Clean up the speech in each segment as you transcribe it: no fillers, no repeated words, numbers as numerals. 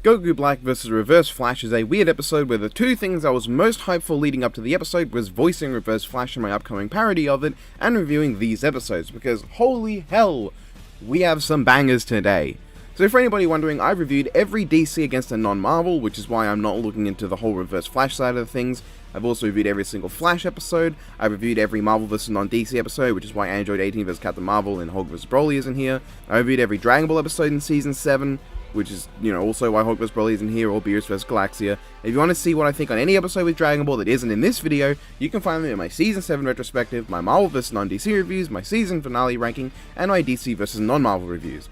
Goku Black vs Reverse Flash is a weird episode where the two things I was most hyped for leading up to the episode was voicing Reverse Flash in my upcoming parody of it and reviewing these episodes, because holy hell, we have some bangers today. So for anybody wondering, I've reviewed every DC against a non-Marvel, which is why I'm not looking into the whole Reverse Flash side of things. I've also reviewed every single Flash episode. I've reviewed every Marvel vs non-DC episode, which is why Android 18 vs Captain Marvel and Hulk vs Broly is in here. I reviewed every Dragon Ball episode in Season 7, which is, also why Hulk vs Broly is in here, or Beerus vs Galaxia. If you want to see what I think on any episode with Dragon Ball that isn't in this video, you can find them in my Season 7 retrospective, my Marvel vs non-DC reviews, my season finale ranking, and my DC vs non-Marvel reviews.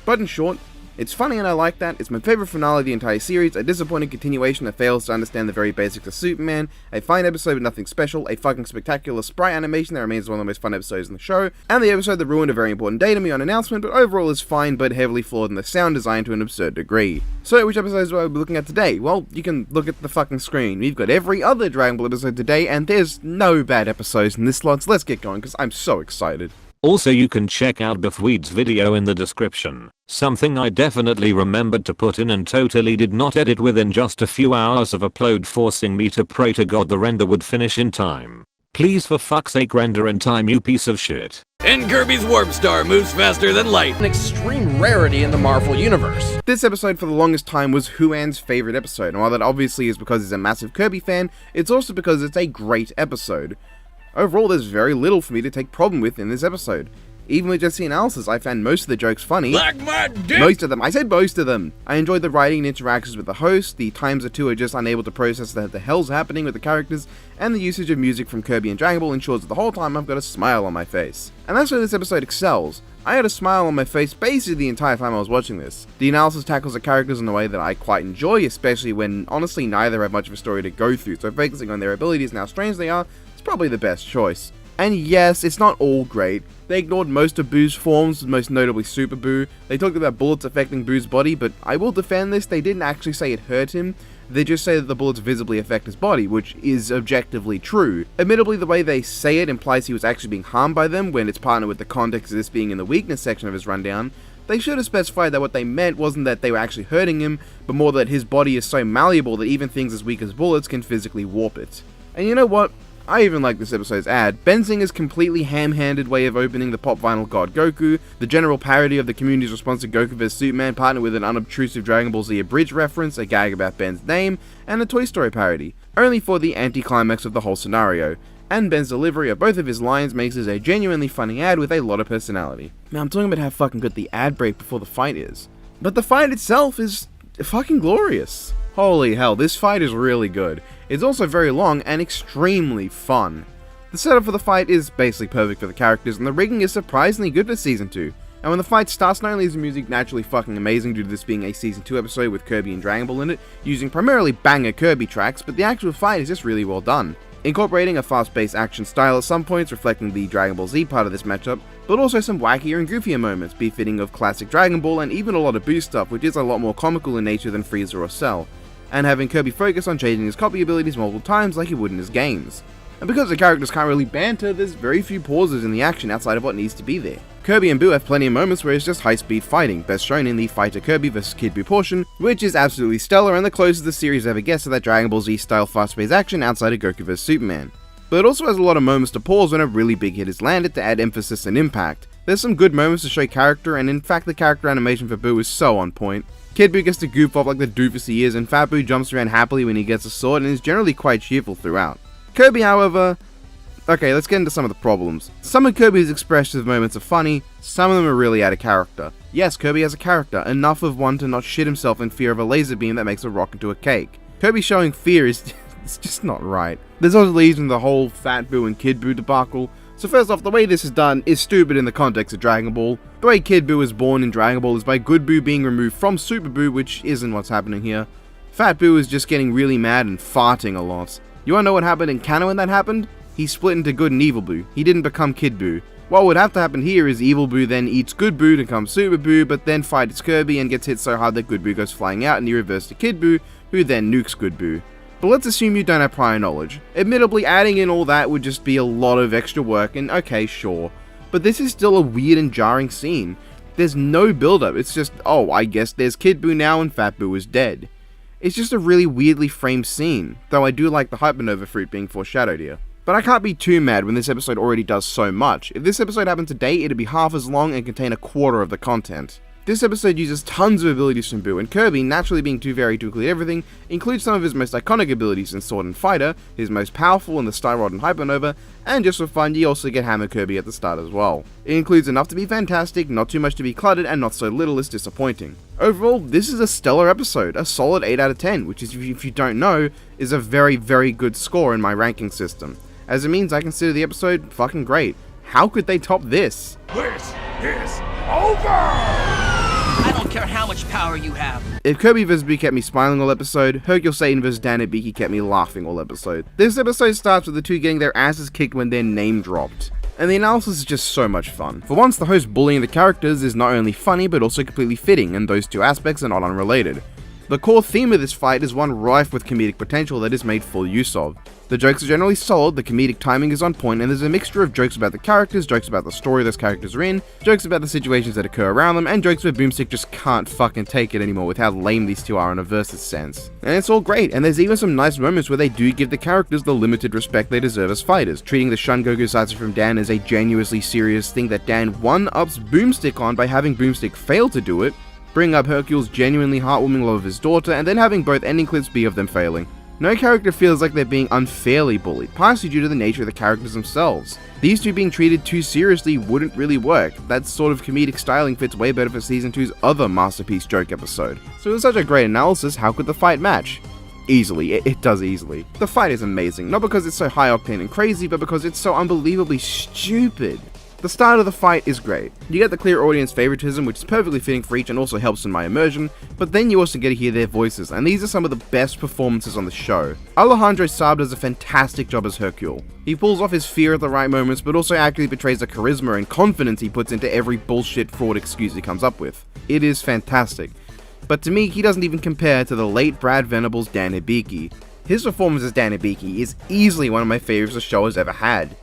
But in short, it's funny and I like that. It's my favourite finale of the entire series, a disappointing continuation that fails to understand the very basics of Superman, a fine episode with nothing special, a fucking spectacular sprite animation that remains one of the most fun episodes in the show, and the episode that ruined a very important day to me on announcement, but overall is fine but heavily flawed in the sound design to an absurd degree. So which episodes will I be looking at today? Well, you can look at the fucking screen. We've got every other Dragon Ball episode today, and there's no bad episodes in this slot, so let's get going because I'm so excited. Also, you can check out Bethweed's video in the description, something I definitely remembered to put in and totally did not edit within just a few hours of upload, forcing me to pray to God the render would finish in time. Please for fuck's sake render in time, you piece of shit. And Kirby's Warp Star moves faster than light. An extreme rarity in the Marvel universe. This episode for the longest time was Huan's favourite episode, and while that obviously is because he's a massive Kirby fan, it's also because it's a great episode. Overall, there's very little for me to take problem with in this episode. Even with just the analysis, I found most of the jokes funny. Like my dick! Most of them. I said most of them. I enjoyed the writing and interactions with the host, the times the two are just unable to process what the hell's happening with the characters, and the usage of music from Kirby and Dragon Ball ensures that the whole time I've got a smile on my face. And that's where this episode excels. I had a smile on my face basically the entire time I was watching this. The analysis tackles the characters in a way that I quite enjoy, especially when honestly neither have much of a story to go through, so focusing on their abilities and how strange they are is probably the best choice. And yes, it's not all great. They ignored most of Boo's forms, most notably Super Boo. They talked about bullets affecting Boo's body, but I will defend this, they didn't actually say it hurt him. They just say that the bullets visibly affect his body, which is objectively true. Admittedly, the way they say it implies he was actually being harmed by them, when it's partnered with the context of this being in the weakness section of his rundown. They should have specified that what they meant wasn't that they were actually hurting him, but more that his body is so malleable that even things as weak as bullets can physically warp it. And you know what? I even like this episode's ad. Benzinger's completely ham-handed way of opening the pop vinyl god Goku, the general parody of the community's response to Goku vs Superman partnered with an unobtrusive Dragon Ball Z abridged reference, a gag about Ben's name, and a Toy Story parody, only for the anti-climax of the whole scenario. And Ben's delivery of both of his lines makes this a genuinely funny ad with a lot of personality. Now I'm talking about how fucking good the ad break before the fight is. But the fight itself is fucking glorious. Holy hell, this fight is really good. It's also very long and extremely fun. The setup for the fight is basically perfect for the characters, and the rigging is surprisingly good for Season 2. And when the fight starts, not only is the music naturally fucking amazing due to this being a Season 2 episode with Kirby and Dragon Ball in it, using primarily banger Kirby tracks, but the actual fight is just really well done. Incorporating a fast-paced action style at some points reflecting the Dragon Ball Z part of this matchup, but also some wackier and goofier moments befitting of classic Dragon Ball, and even a lot of Boo stuff, which is a lot more comical in nature than Frieza or Cell, and having Kirby focus on changing his copy abilities multiple times like he would in his games. And because the characters can't really banter, there's very few pauses in the action outside of what needs to be there. Kirby and Boo have plenty of moments where it's just high-speed fighting, best shown in the Fighter Kirby vs Kid Boo portion, which is absolutely stellar and the closest the series ever gets to that Dragon Ball Z style fast-paced action outside of Goku vs Superman. But it also has a lot of moments to pause when a really big hit is landed to add emphasis and impact. There's some good moments to show character, and in fact the character animation for Boo is so on point. Kid Boo gets to goof off like the doofus he is, and Fat Boo jumps around happily when he gets a sword and is generally quite cheerful throughout. Kirby, however... Okay, let's get into some of the problems. Some of Kirby's expressive moments are funny, some of them are really out of character. Yes, Kirby has a character, enough of one to not shit himself in fear of a laser beam that makes a rock into a cake. Kirby showing fear is it's just not right. This also leads into the whole Fat Boo and Kid Boo debacle. So first off, the way this is done is stupid in the context of Dragon Ball. The way Kid Boo is born in Dragon Ball is by Good Boo being removed from Super Boo, which isn't what's happening here. Fat Boo is just getting really mad and farting a lot. You wanna know what happened in canon when that happened? He split into Good and Evil Boo. He didn't become Kid Boo. What would have to happen here is Evil Boo then eats Good Boo to become Super Boo, but then fights Kirby and gets hit so hard that Good Boo goes flying out and he reverses to Kid Boo, who then nukes Good Boo. But let's assume you don't have prior knowledge. Admittedly, adding in all that would just be a lot of extra work, and okay, sure. But this is still a weird and jarring scene. There's no build-up, it's just, oh, I guess there's Kid Buu now and Fat Buu is dead. It's just a really weirdly framed scene, though I do like the Hypernova fruit being foreshadowed here. But I can't be too mad when this episode already does so much. If this episode happened today, it'd be half as long and contain a quarter of the content. This episode uses tons of abilities from Buu, and Kirby, naturally being too varied to include everything, includes some of his most iconic abilities in Sword and Fighter, his most powerful in the Star Rod and Hypernova, and just for fun you also get Hammer Kirby at the start as well. It includes enough to be fantastic, not too much to be cluttered, and not so little as disappointing. Overall, this is a stellar episode, a solid 8 out of 10, which is, if you don't know, is a very, very good score in my ranking system, as it means I consider the episode fucking great. How could they top this? This is over! I don't care how much power you have. If Kirby vs. Buu kept me smiling all episode, Hercule Satan vs. Dan Hibiki kept me laughing all episode. This episode starts with the two getting their asses kicked when their name dropped. And the analysis is just so much fun. For once, the host bullying the characters is not only funny, but also completely fitting, and those two aspects are not unrelated. The core theme of this fight is one rife with comedic potential that is made full use of. The jokes are generally solid, the comedic timing is on point, and there's a mixture of jokes about the characters, jokes about the story those characters are in, jokes about the situations that occur around them, and jokes where Boomstick just can't fucking take it anymore with how lame these two are in a versus sense. And it's all great, and there's even some nice moments where they do give the characters the limited respect they deserve as fighters, treating the Shun Goku Satsu from Dan as a genuinely serious thing that Dan 1-ups Boomstick on by having Boomstick fail to do it, bring up Hercule's genuinely heartwarming love of his daughter, and then having both ending clips be of them failing. No character feels like they're being unfairly bullied, partially due to the nature of the characters themselves. These two being treated too seriously wouldn't really work. That sort of comedic styling fits way better for Season 2's other masterpiece joke episode. So with such a great analysis, how could the fight match? Easily, it does easily. The fight is amazing, not because it's so high octane and crazy, but because it's so unbelievably stupid. The start of the fight is great. You get the clear audience favoritism, which is perfectly fitting for each and also helps in my immersion, but then you also get to hear their voices, and these are some of the best performances on the show. Alejandro Saab does a fantastic job as Hercule. He pulls off his fear at the right moments, but also actively betrays the charisma and confidence he puts into every bullshit fraud excuse he comes up with. It is fantastic. But to me, he doesn't even compare to the late Brad Venables' Dan Hibiki. His performance as Dan Hibiki is easily one of my favorites the show has ever had.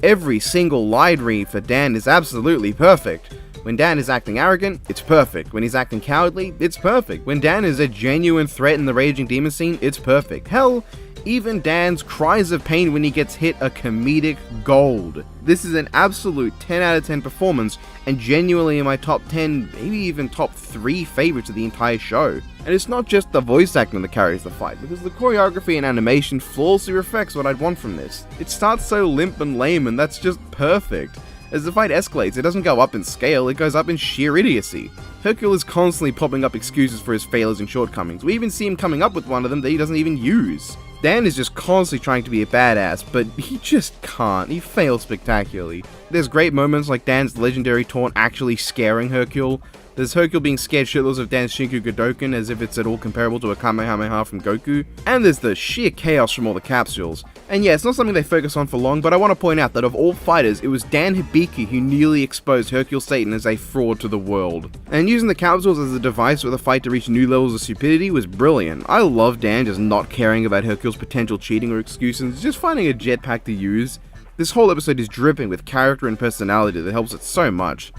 Every single line read for Dan is absolutely perfect. When Dan is acting arrogant, it's perfect. When he's acting cowardly, it's perfect. When Dan is a genuine threat in the Raging Demon scene, it's perfect. Hell, even Dan's cries of pain when he gets hit are comedic gold. This is an absolute 10 out of 10 performance, and genuinely in my top 10, maybe even top 3 favorites of the entire show. And it's not just the voice acting that carries the fight, because the choreography and animation flawlessly reflects what I'd want from this. It starts so limp and lame, and that's just perfect. As the fight escalates, it doesn't go up in scale, it goes up in sheer idiocy. Hercule is constantly popping up excuses for his failures and shortcomings. We even see him coming up with one of them that he doesn't even use. Dan is just constantly trying to be a badass, but he just can't. He fails spectacularly. There's great moments like Dan's legendary taunt actually scaring Hercule. There's Hercule being scared shitless of Dan's Shinku Godoken as if it's at all comparable to a Kamehameha from Goku. And there's the sheer chaos from all the capsules. And yeah, it's not something they focus on for long, but I want to point out that of all fighters, it was Dan Hibiki who nearly exposed Hercule Satan as a fraud to the world. And using the capsules as a device for the fight to reach new levels of stupidity was brilliant. I love Dan just not caring about Hercule's potential cheating or excuses, just finding a jetpack to use. This whole episode is dripping with character and personality that helps it so much.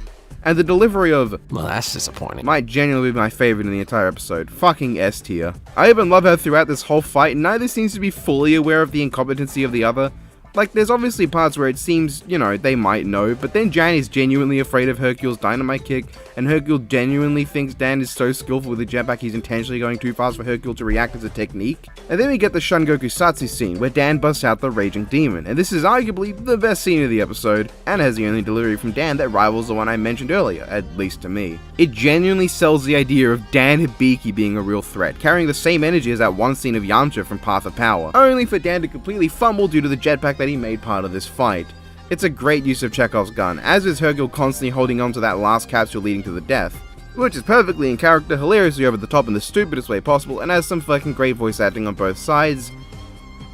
And the delivery of, well, that's disappointing, might genuinely be my favorite in the entire episode. Fucking S tier. I even love how throughout this whole fight, neither seems to be fully aware of the incompetency of the other. Like, there's obviously parts where it seems, you know, they might know, but then Jan is genuinely afraid of Hercule's dynamite kick, and Hercule genuinely thinks Dan is so skillful with the jetpack he's intentionally going too fast for Hercule to react as a technique. And then we get the Shun Goku Satsu scene, where Dan busts out the Raging Demon, and this is arguably the best scene of the episode, and has the only delivery from Dan that rivals the one I mentioned earlier, at least to me. It genuinely sells the idea of Dan Hibiki being a real threat, carrying the same energy as that one scene of Yamcha from Path of Power, only for Dan to completely fumble due to the jetpack that he made part of this fight. It's a great use of Chekhov's gun, as is Hercule constantly holding on to that last capsule leading to the death, which is perfectly in character, hilariously over the top in the stupidest way possible, and has some fucking great voice acting on both sides.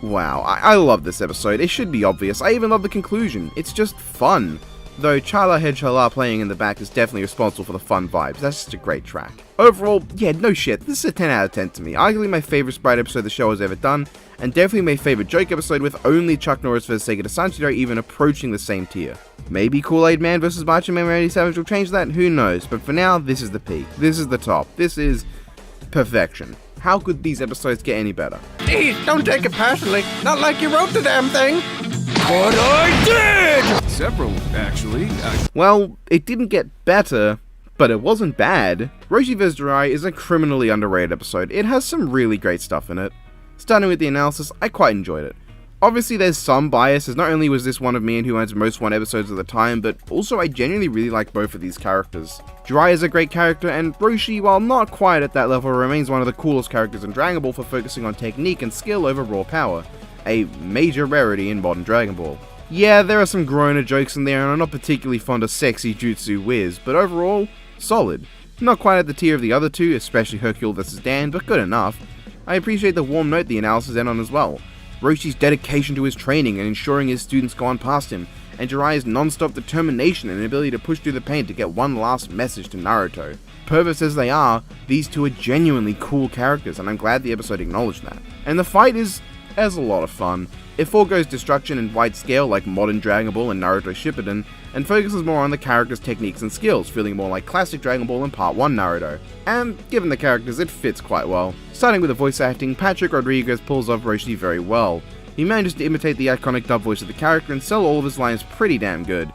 Wow, I love this episode. It should be obvious. I even love the conclusion. It's just fun. though Chala Head Chala playing in the back is definitely responsible for the fun vibes. That's just a great track. Overall, yeah, no shit, this is a 10 out of 10 to me. Arguably my favourite Sprite episode the show has ever done, and definitely my favourite joke episode, with only Chuck Norris vs. Sega de Sanchiro even approaching the same tier. Maybe Kool-Aid Man vs. Macho Man Randy Savage will change that, who knows, but for now, this is the peak. This is the top. This is perfection. How could these episodes get any better? Geez, don't take it personally. Not like you wrote the damn thing. But I did! Several, actually. Well, it didn't get better, but it wasn't bad. Roshi vs. Jiraiya is a criminally underrated episode. It has some really great stuff in it. Starting with the analysis, I quite enjoyed it. Obviously there's some bias, as not only was this one of me and Who Owns Most One episodes at the time, but also I genuinely really like both of these characters. Jiraiya is a great character, and Roshi, while not quite at that level, remains one of the coolest characters in Dragon Ball for focusing on technique and skill over raw power, a major rarity in modern Dragon Ball. Yeah, there are some groaner jokes in there, and I'm not particularly fond of sexy jutsu whiz, but overall, solid. Not quite at the tier of the other two, especially Hercule vs. Dan, but good enough. I appreciate the warm note the analysis end on as well. Roshi's dedication to his training and ensuring his students go on past him, and Jiraiya's non-stop determination and ability to push through the pain to get one last message to Naruto. Perverse as they are, these two are genuinely cool characters, and I'm glad the episode acknowledged that. And the fight is a lot of fun. It foregoes destruction in wide scale like modern Dragon Ball and Naruto Shippuden, and focuses more on the characters' techniques and skills, feeling more like classic Dragon Ball and Part 1 Naruto. And given the characters, it fits quite well. Starting with the voice acting, Patrick Rodriguez pulls off Roshi very well. He manages to imitate the iconic dub voice of the character and sell all of his lines pretty damn good.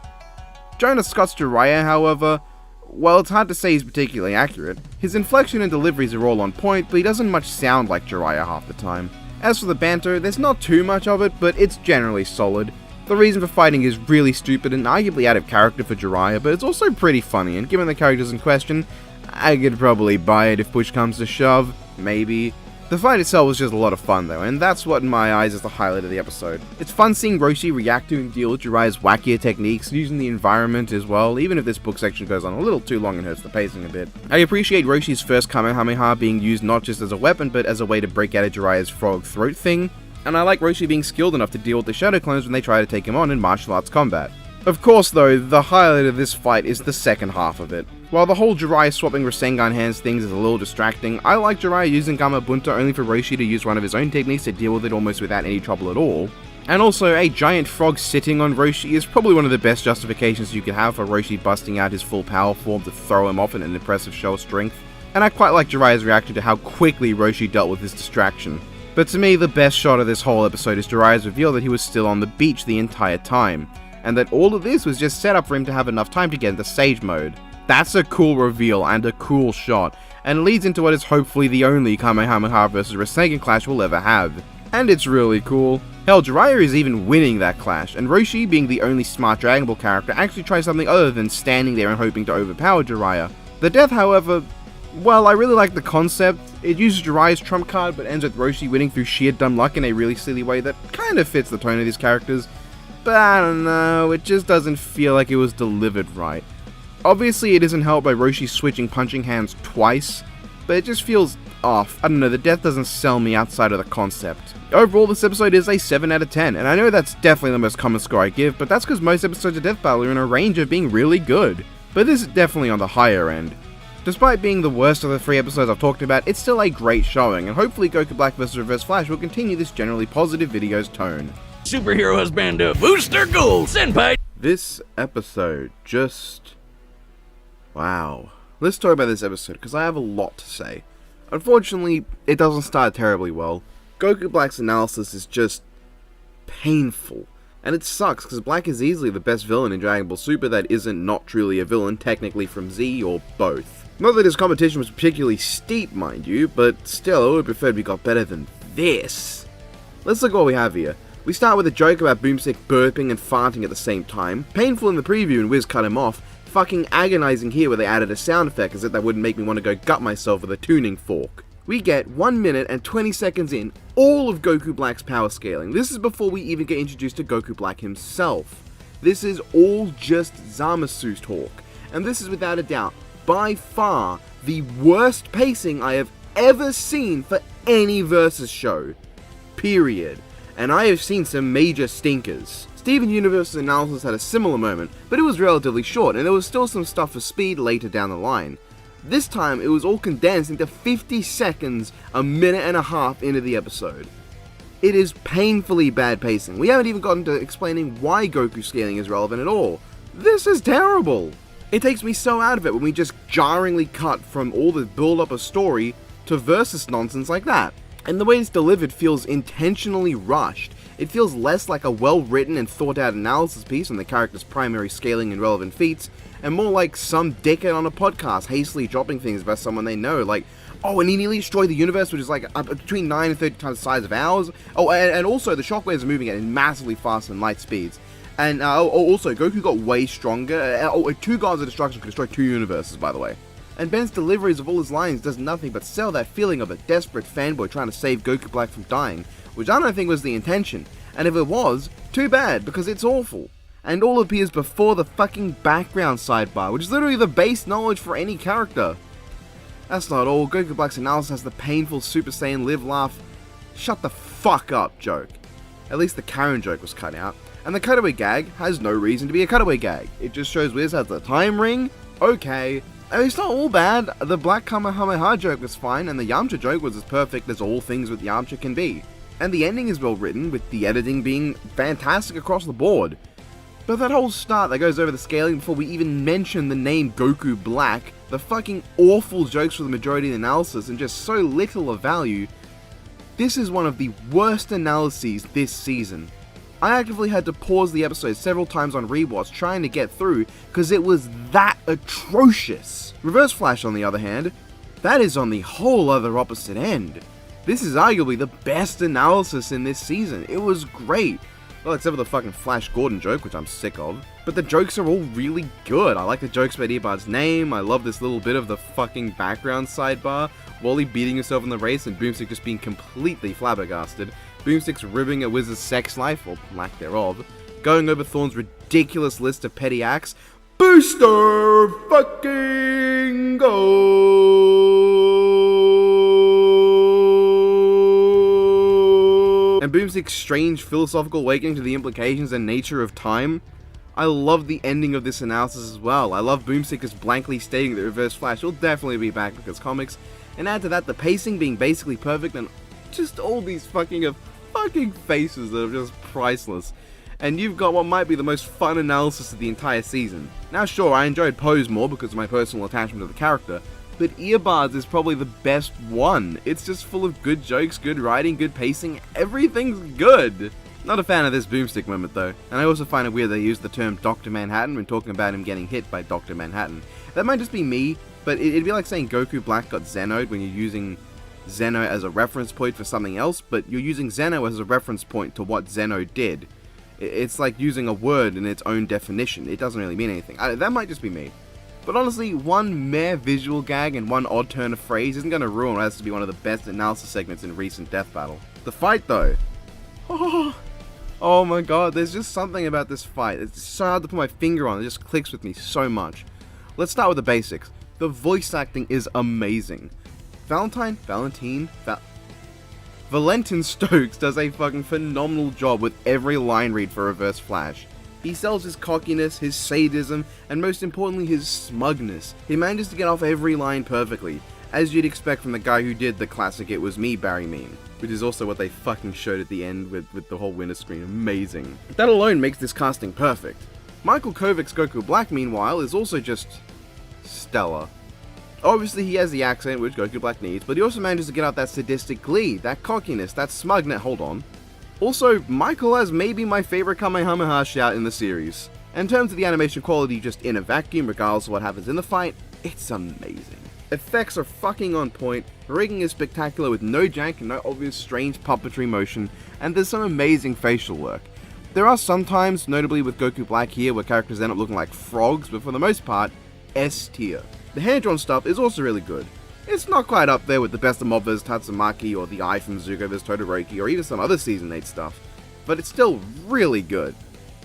Jonah Scott's Jiraiya, however, well, it's hard to say he's particularly accurate. His inflection and deliveries are all on point, but he doesn't much sound like Jiraiya half the time. As for the banter, there's not too much of it, but it's generally solid. The reason for fighting is really stupid and arguably out of character for Jiraiya, but it's also pretty funny, and given the characters in question, I could probably buy it if push comes to shove, maybe. The fight itself was just a lot of fun though, and that's what in my eyes is the highlight of the episode. It's fun seeing Roshi react to and deal with Jiraiya's wackier techniques, using the environment as well, even if this book section goes on a little too long and hurts the pacing a bit. I appreciate Roshi's first Kamehameha being used not just as a weapon, but as a way to break out of Jiraiya's frog throat thing, and I like Roshi being skilled enough to deal with the Shadow Clones when they try to take him on in martial arts combat. Of course though, the highlight of this fight is the second half of it. While the whole Jiraiya swapping Rasengan hands things is a little distracting, I like Jiraiya using Gamabunta only for Roshi to use one of his own techniques to deal with it almost without any trouble at all. And also, a giant frog sitting on Roshi is probably one of the best justifications you could have for Roshi busting out his full power form to throw him off in an impressive show of strength. And I quite like Jiraiya's reaction to how quickly Roshi dealt with his distraction. But to me, the best shot of this whole episode is Jiraiya's reveal that he was still on the beach the entire time, and that all of this was just set up for him to have enough time to get into Sage Mode. That's a cool reveal and a cool shot, and leads into what is hopefully the only Kamehameha vs. Rasengan clash we'll ever have. And it's really cool. Hell, Jiraiya is even winning that clash, and Roshi, being the only smart Dragon Ball character, actually tries something other than standing there and hoping to overpower Jiraiya. The death, however, well, I really like the concept. It uses Jiraiya's trump card, but ends with Roshi winning through sheer dumb luck in a really silly way that kind of fits the tone of these characters. But I don't know, it just doesn't feel like it was delivered right. Obviously, it isn't helped by Roshi switching punching hands twice, but it just feels off. I don't know, the death doesn't sell me outside of the concept. Overall, this episode is a 7 out of 10, and I know that's definitely the most common score I give, but that's because most episodes of Death Battle are in a range of being really good. But this is definitely on the higher end. Despite being the worst of the 3 episodes I've talked about, it's still a great showing, and hopefully Goku Black vs Reverse Flash will continue this generally positive video's tone. Superhero husband of Booster Gold, Senpai! This episode just... wow. Let's talk about this episode, because I have a lot to say. Unfortunately, it doesn't start terribly well. Goku Black's analysis is just... painful. And it sucks, because Black is easily the best villain in Dragon Ball Super that isn't not truly a villain, technically from Z, or both. Not that his competition was particularly steep, mind you, but still, I would have preferred we got better than this. Let's look at what we have here. We start with a joke about Boomstick burping and farting at the same time, painful in the preview and Wiz cut him off, fucking agonizing here where they added a sound effect as if that wouldn't make me want to go gut myself with a tuning fork. We get 1 minute and 20 seconds in all of Goku Black's power scaling. This is before we even get introduced to Goku Black himself. This is all just Zamasu's talk, and this is without a doubt, by far, the worst pacing I have ever seen for any Versus show. Period. And I have seen some major stinkers. Steven Universe's analysis had a similar moment, but it was relatively short, and there was still some stuff for speed later down the line. This time, it was all condensed into 50 seconds, a minute and a half into the episode. It is painfully bad pacing. We haven't even gotten to explaining why Goku scaling is relevant at all. This is terrible! It takes me so out of it when we just jarringly cut from all the build-up of story to versus nonsense like that. And the way it's delivered feels intentionally rushed. It feels less like a well-written and thought-out analysis piece on the character's primary scaling and relevant feats, and more like some dickhead on a podcast hastily dropping things about someone they know, like, oh, and he nearly destroyed the universe, which is like between 9 and 30 times the size of ours. Oh, and also the shockwaves are moving at massively faster than light speeds. And also, Goku got way stronger. 2 Gods of Destruction could destroy 2 universes, by the way. And Ben's deliveries of all his lines does nothing but sell that feeling of a desperate fanboy trying to save Goku Black from dying, which I don't think was the intention. And if it was, too bad, because it's awful. And all appears before the fucking background sidebar, which is literally the base knowledge for any character. That's not all. Goku Black's analysis has the painful Super Saiyan live laugh, shut the fuck up joke. At least the Karen joke was cut out. And the cutaway gag has no reason to be a cutaway gag. It just shows Wiz has the time ring. Okay. I mean, it's not all bad. The Black Kamehameha joke was fine, and the Yamcha joke was as perfect as all things with Yamcha can be. And the ending is well written, with the editing being fantastic across the board. But that whole start that goes over the scaling before we even mention the name Goku Black, the fucking awful jokes for the majority of the analysis, and just so little of value, this is one of the worst analyses this season. I actively had to pause the episode several times on rewatch trying to get through, because it was that atrocious. Reverse Flash, on the other hand, that is on the whole other opposite end. This is arguably the best analysis in this season. It was great. Well, except for the fucking Flash Gordon joke, which I'm sick of. But the jokes are all really good. I like the jokes about Eobard's name. I love this little bit of the fucking background sidebar. Wally beating himself in the race and Boomstick just being completely flabbergasted. Boomstick's ribbing at Wiz's sex life, or lack thereof. Going over Thorne's ridiculous list of petty acts. Booster fucking go! And Boomstick's strange philosophical awakening to the implications and nature of time. I love the ending of this analysis as well. I love Boomstick just blankly stating that Reverse Flash will definitely be back because comics. And add to that the pacing being basically perfect and just all these fucking faces that are just priceless. And you've got what might be the most fun analysis of the entire season. Now sure, I enjoyed Pose more because of my personal attachment to the character, but Eobard's is probably the best one. It's just full of good jokes, good writing, good pacing, everything's good. Not a fan of this Boomstick moment though, and I also find it weird they use the term Dr. Manhattan when talking about him getting hit by Dr. Manhattan. That might just be me, but it'd be like saying Goku Black got Zeno'd when you're using Zeno as a reference point for something else, but you're using Zeno as a reference point to what Zeno did. It's like using a word in its own definition. It doesn't really mean anything. That might just be me. But honestly, one mere visual gag and one odd turn of phrase isn't going to ruin what has to be one of the best analysis segments in recent Death Battle. The fight though. Oh my god, there's just something about this fight. It's so hard to put my finger on. It just clicks with me so much. Let's start with the basics. The voice acting is amazing. Valentin Stokes does a fucking phenomenal job with every line read for Reverse Flash. He sells his cockiness, his sadism, and most importantly his smugness. He manages to get off every line perfectly, as you'd expect from the guy who did the classic It Was Me Barry meme, which is also what they fucking showed at the end with the whole winter screen. Amazing. That alone makes this casting perfect. Michael Kovic's Goku Black, meanwhile, is also just stellar. Obviously he has the accent, which Goku Black needs, but he also manages to get out that sadistic glee, that cockiness, that smugness. Hold on. Also, Michael has maybe my favorite Kamehameha shout in the series. In terms of the animation quality just in a vacuum, regardless of what happens in the fight, it's amazing. Effects are fucking on point, rigging is spectacular with no jank and no obvious strange puppetry motion, and there's some amazing facial work. There are some times, notably with Goku Black here, where characters end up looking like frogs, but for the most part, S tier. The hand-drawn stuff is also really good. It's not quite up there with the best of Mob vs Tatsumaki or the Eye from Zuko vs Todoroki or even some other Season 8 stuff, but it's still really good.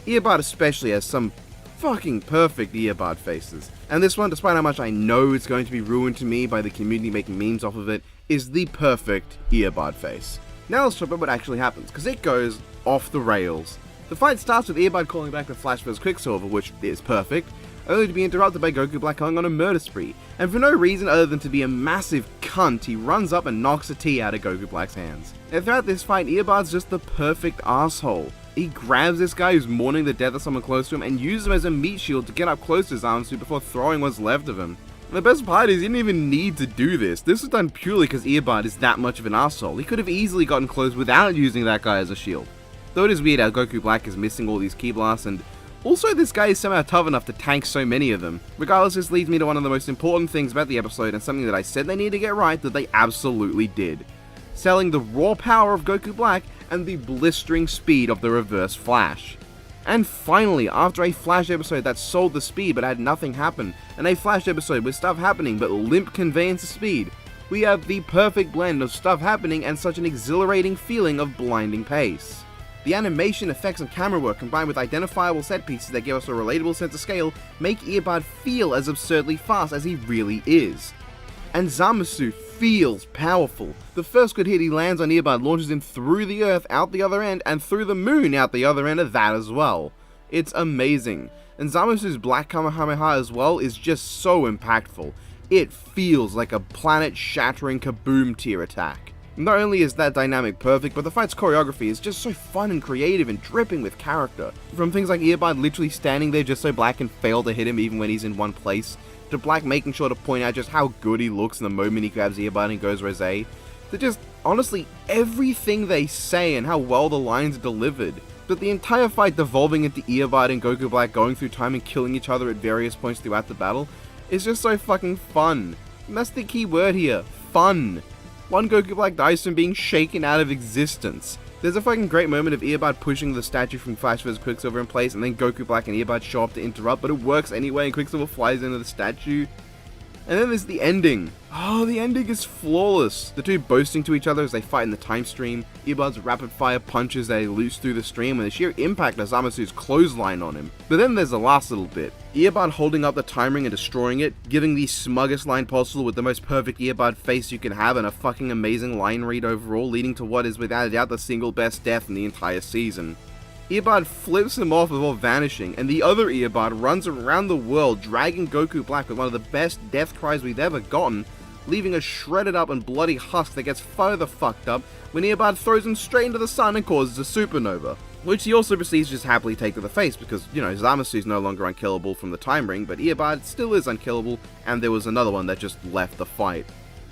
Eobard especially has some fucking perfect Eobard faces, and this one, despite how much I know it's going to be ruined to me by the community making memes off of it, is the perfect Eobard face. Now let's talk about what actually happens, because it goes off the rails. The fight starts with Earbud calling back the Flash vs. Quicksilver, which is perfect, only to be interrupted by Goku Black going on a murder spree, and for no reason other than to be a massive cunt, he runs up and knocks a tea out of Goku Black's hands. And throughout this fight, Earbud's just the perfect asshole. He grabs this guy who's mourning the death of someone close to him and uses him as a meat shield to get up close to Zamasu before throwing what's left of him. And the best part is he didn't even need to do this. This was done purely because Earbud is that much of an asshole. He could have easily gotten close without using that guy as a shield. Though it is weird how Goku Black is missing all these ki blasts, and also this guy is somehow tough enough to tank so many of them. Regardless, this leads me to one of the most important things about the episode, and something that I said they need to get right that they absolutely did. Selling the raw power of Goku Black and the blistering speed of the Reverse Flash. And finally, after a Flash episode that sold the speed but had nothing happen, and a Flash episode with stuff happening but limp conveyance of speed, we have the perfect blend of stuff happening and such an exhilarating feeling of blinding pace. The animation, effects, and camera work combined with identifiable set pieces that give us a relatable sense of scale make Earbud feel as absurdly fast as he really is. And Zamasu feels powerful. The first good hit he lands on Earbud launches him through the earth out the other end and through the moon out the other end of that as well. It's amazing. And Zamasu's Black Kamehameha as well is just so impactful. It feels like a planet-shattering kaboom tier attack. Not only is that dynamic perfect, but the fight's choreography is just so fun and creative and dripping with character. From things like Earbud literally standing there just so Black can fail to hit him even when he's in one place, to Black making sure to point out just how good he looks in the moment he grabs Earbud and goes rosé, to just, honestly, everything they say and how well the lines are delivered. But the entire fight devolving into Earbud and Goku Black going through time and killing each other at various points throughout the battle is just so fucking fun. And that's the key word here, fun. One Goku Black dies from being shaken out of existence. There's a fucking great moment of Earbud pushing the statue from Flash vs. Quicksilver in place, and then Goku Black and Earbud show up to interrupt, but it works anyway, and Quicksilver flies into the statue. And then there's the ending. Oh, the ending is flawless. The two boasting to each other as they fight in the time stream, Earbud's rapid fire punches that he loose through the stream, and the sheer impact of Zamasu's clothesline on him. But then there's the last little bit. Earbud holding up the time ring and destroying it, giving the smuggest line possible with the most perfect Earbud face you can have and a fucking amazing line read overall, leading to what is without a doubt the single best death in the entire season. Earbud flips him off before vanishing, and the other Earbud runs around the world dragging Goku Black with one of the best death cries we've ever gotten, leaving a shredded up and bloody husk that gets further fucked up when Earbud throws him straight into the sun and causes a supernova. Which he also proceeds to just happily take to the face because, you know, Zamasu's no longer unkillable from the time ring, but Earbud still is unkillable, and there was another one that just left the fight.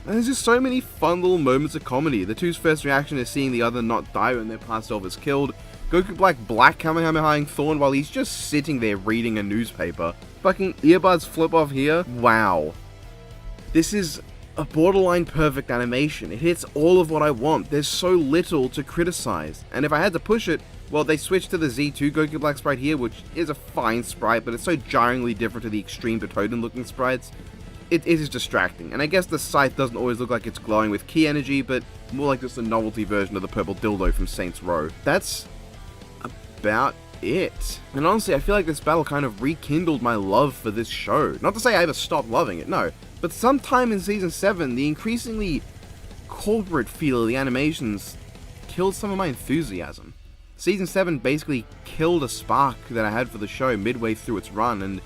And there's just so many fun little moments of comedy. The two's first reaction is seeing the other not die when their past self is killed, Goku Black Kamehamehaing Thorn while he's just sitting there reading a newspaper. Fucking Earbud's flip off here, wow. This is a borderline perfect animation. It hits all of what I want. There's so little to criticize. And if I had to push it, well, they switched to the Z2 Goku Black sprite here, which is a fine sprite, but it's so jarringly different to the extreme Butoden looking sprites. It is distracting, and I guess the scythe doesn't always look like it's glowing with ki energy, but more like just a novelty version of the purple dildo from Saints Row. That's about it. And honestly, I feel like this battle kind of rekindled my love for this show. Not to say I ever stopped loving it, no. But sometime in Season 7, the increasingly corporate feel of the animations killed some of my enthusiasm. Season 7 basically killed a spark that I had for the show midway through its run, and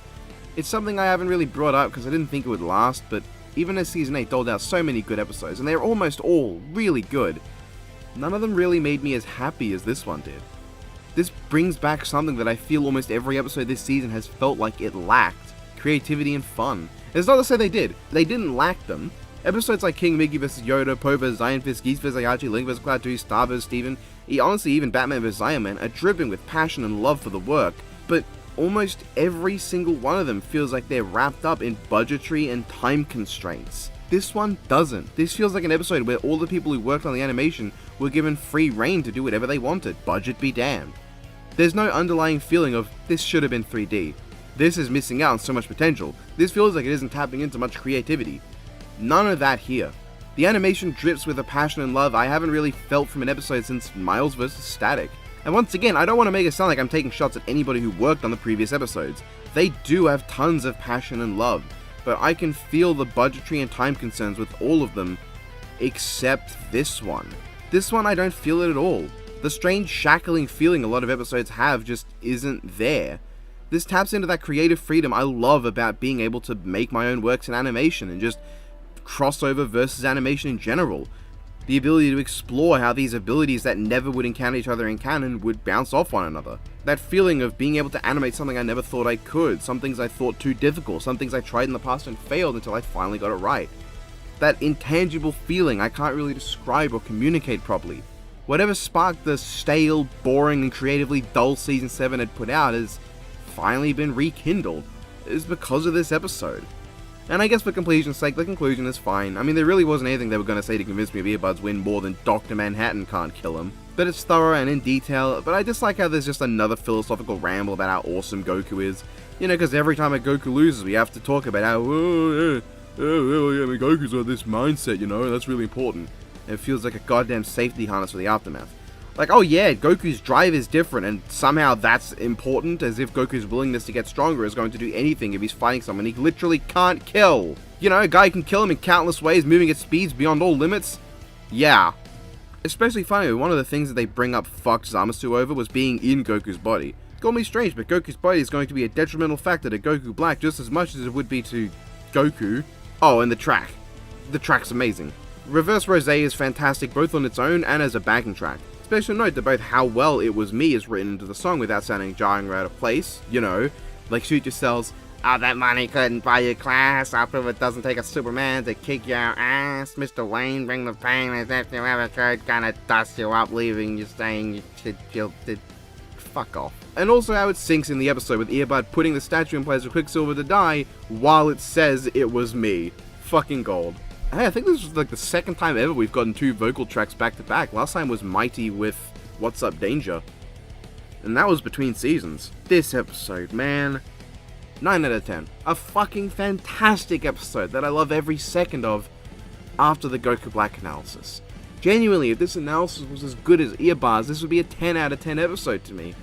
it's something I haven't really brought up because I didn't think it would last, but even as Season 8 doled out so many good episodes, and they're almost all really good, none of them really made me as happy as this one did. This brings back something that I feel almost every episode this season has felt like it lacked: creativity and fun. It's not to say they did. They didn't lack them. Episodes like King Mickey vs. Yoda, Poe vs. Iron Fist, Geese vs. Ayachi, Link vs. Cloud 2, Star vs. Steven, honestly even Batman vs. Iron Man are dripping with passion and love for the work, but almost every single one of them feels like they're wrapped up in budgetary and time constraints. This one doesn't. This feels like an episode where all the people who worked on the animation were given free reign to do whatever they wanted, budget be damned. There's no underlying feeling of, this should have been 3D. This is missing out on so much potential. This feels like it isn't tapping into much creativity. None of that here. The animation drips with a passion and love I haven't really felt from an episode since Miles vs. Static. And once again, I don't want to make it sound like I'm taking shots at anybody who worked on the previous episodes. They do have tons of passion and love, but I can feel the budgetary and time concerns with all of them, except this one. This one I don't feel it at all. The strange shackling feeling a lot of episodes have just isn't there. This taps into that creative freedom I love about being able to make my own works in animation and just crossover versus animation in general. The ability to explore how these abilities that never would encounter each other in canon would bounce off one another. That feeling of being able to animate something I never thought I could, some things I thought too difficult, some things I tried in the past and failed until I finally got it right. That intangible feeling I can't really describe or communicate properly. Whatever sparked the stale, boring, and creatively dull Season 7 had put out has finally been rekindled. It is because of this episode. And I guess for completion's sake, the conclusion is fine. I mean, there really wasn't anything they were going to say to convince me of Earbuds win more than Dr. Manhattan can't kill him. But it's thorough and in detail, but I dislike how there's just another philosophical ramble about how awesome Goku is. You know, because every time a Goku loses, we have to talk about how, Goku's got this mindset, you know, that's really important. And it feels like a goddamn safety harness for the aftermath. Like, oh yeah, Goku's drive is different, and somehow that's important, as if Goku's willingness to get stronger is going to do anything if he's fighting someone he literally can't kill. You know, a guy can kill him in countless ways, moving at speeds beyond all limits. Yeah. Especially funny, one of the things that they bring up fucked Zamasu over was being in Goku's body. Call me strange, but Goku's body is going to be a detrimental factor to Goku Black just as much as it would be to Goku. Oh, and the track. The track's amazing. Reverse Rosé is fantastic both on its own and as a backing track. Special note to both how well It Was Me is written into the song without sounding jarring or out of place, you know, like Shoot Yourselves, "All that money couldn't buy your class, I'll prove it doesn't take a Superman to kick your ass, Mr. Wayne, bring the pain as if you ever could, kinda dust you up, leaving you saying you should feel fuck off." And also how it syncs in the episode with Earbud putting the statue in place of Quicksilver to die while it says "It was me." Fucking gold. Hey, I think this was like the second time ever we've gotten two vocal tracks back to back. Last time was Mighty with What's Up Danger. And that was between seasons. This episode, man. 9 out of 10. A fucking fantastic episode that I love every second of after the Goku Black analysis. Genuinely, if this analysis was as good as Earbars, this would be a 10 out of 10 episode to me.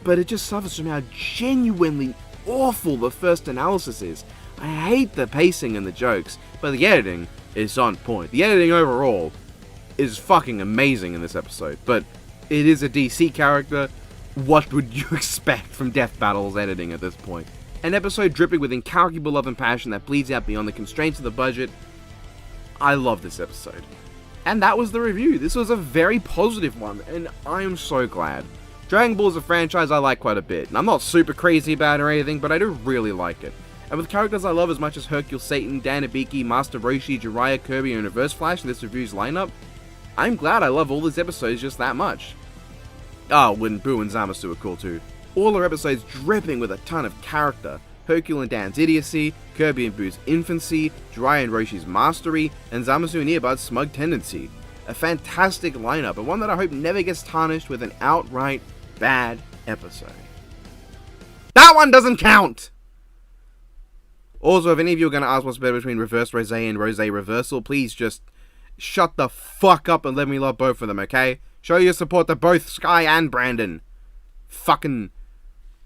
But it just suffers from how genuinely awful the first analysis is. I hate the pacing and the jokes, but the editing is on point. The editing overall is fucking amazing in this episode, but it is a DC character. What would you expect from Death Battle's editing at this point? An episode dripping with incalculable love and passion that bleeds out beyond the constraints of the budget. I love this episode. And that was the review. This was a very positive one, and I am so glad. Dragon Ball is a franchise I like quite a bit, and I'm not super crazy about it or anything, but I do really like it. And with characters I love as much as Hercule, Satan, Dan Hibiki, Master Roshi, Jiraiya, Kirby, and Reverse Flash in this review's lineup, I'm glad I love all these episodes just that much. Oh, when Boo and Zamasu are cool too. All our episodes dripping with a ton of character. Hercule and Dan's idiocy, Kirby and Boo's infancy, Jiraiya and Roshi's mastery, and Zamasu and Earbud's smug tendency. A fantastic lineup, and one that I hope never gets tarnished with an outright bad episode. That one doesn't count! Also, if any of you are going to ask what's better between Reverse Rosé and Rosé Reversal, please just shut the fuck up and let me love both of them, okay? Show your support to both Sky and Brandon. Fucking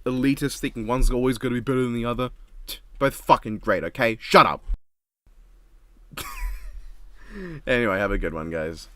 elitists thinking one's always going to be better than the other. Both fucking great, okay? Shut up! Anyway, have a good one, guys.